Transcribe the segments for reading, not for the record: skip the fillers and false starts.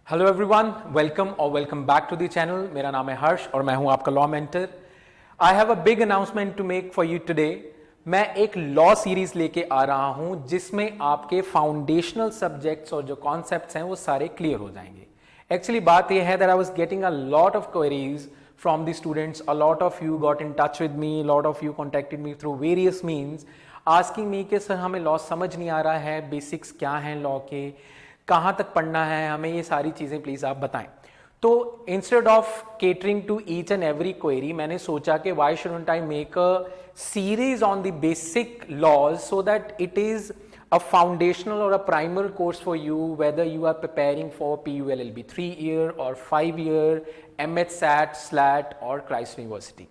Hello everyone, welcome और welcome back to the channel. मेरा नाम है हर्ष और मैं हूं आपका law mentor. I have a big announcement to make for you today. मैं एक लॉ सीरीज लेके आ रहा हूं जिसमें आपके फाउंडेशनल सब्जेक्ट्स और जो कॉन्सेप्ट्स हैं वो सारे क्लियर हो जाएंगे। एक्चुअली बात यह है that I was getting a lot of queries from the students. A lot of you got in touch with me, a lot of you contacted me through various means asking me कि sir हमें law समझ नहीं आ रहा है, basics क्या हैं law के, कहाँ तक पढ़ना है, हमें ये सारी चीज़ें प्लीज़ आप बताएं। तो instead of catering to each and every query मैंने सोचा कि why shouldn't I make a series on the basic laws so that it is a foundational or a primer course for you whether you are preparing for PULLB 3-year or 5-year, MH SAT, SLAT और Christ University।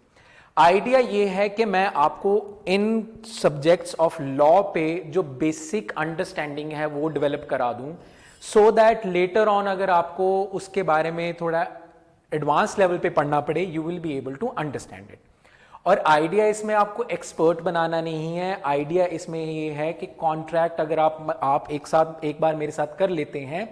Idea ये है कि मैं आपको इन subjects of law पे जो basic understanding है वो डेवलप करा दूं सो दैट लेटर ऑन अगर आपको उसके बारे में थोड़ा एडवांस लेवल पे पढ़ना पड़े you will be able to understand it. और आइडिया इसमें आपको एक्सपर्ट बनाना नहीं है, आइडिया इसमें ये है कि कॉन्ट्रैक्ट अगर आप एक बार मेरे साथ कर लेते हैं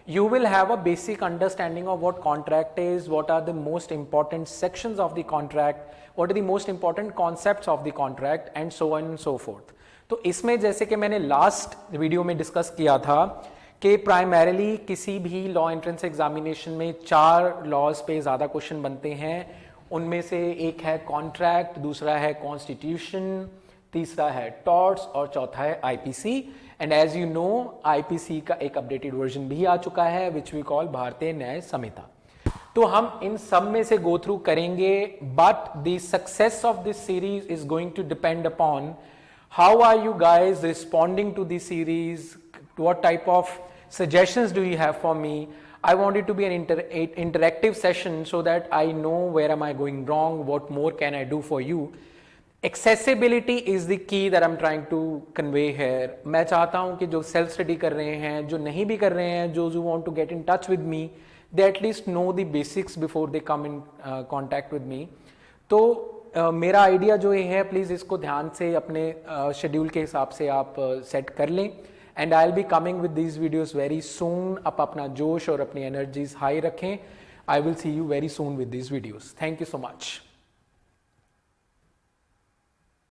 you will have a basic understanding of what contract is, what are the most important sections of the contract, what are the most important concepts of the contract and so on and so forth। तो इसमें जैसे कि मैंने last video में discuss किया था कि primarily किसी भी लॉ एंट्रेंस एग्जामिनेशन में 4 लॉज पे ज़्यादा क्वेश्चन बनते हैं। उनमें से एक है कॉन्ट्रैक्ट, दूसरा है कॉन्स्टिट्यूशन, तीसरा है टॉर्ट्स और चौथा है IPC. And as you know IPC का एक अपडेटेड वर्जन भी आ चुका है विच वी कॉल भारतीय न्याय संहिता। तो हम इन सब में से गो थ्रू करेंगे but the success of this series is going to depend upon how are you guys responding to this series, what type of suggestions do you have for me। I want it to be an interactive session so that I know where am I going wrong, what more can I do for you। Accessibility is the key that I'm trying to convey here। मैं चाहता हूँ कि जो self study कर रहे हैं, जो नहीं भी कर रहे हैं, जो want to get in touch with me, they at least know the basics before they come in contact with me। तो मेरा आइडिया जो ये है प्लीज़ इसको ध्यान से अपने शेड्यूल के हिसाब से आप सेट कर लें। And I will be coming with these videos very soon. आप अपना जोश और अपनी एनर्जीज हाई रखें। I will see you very soon with these videos. Thank you so much.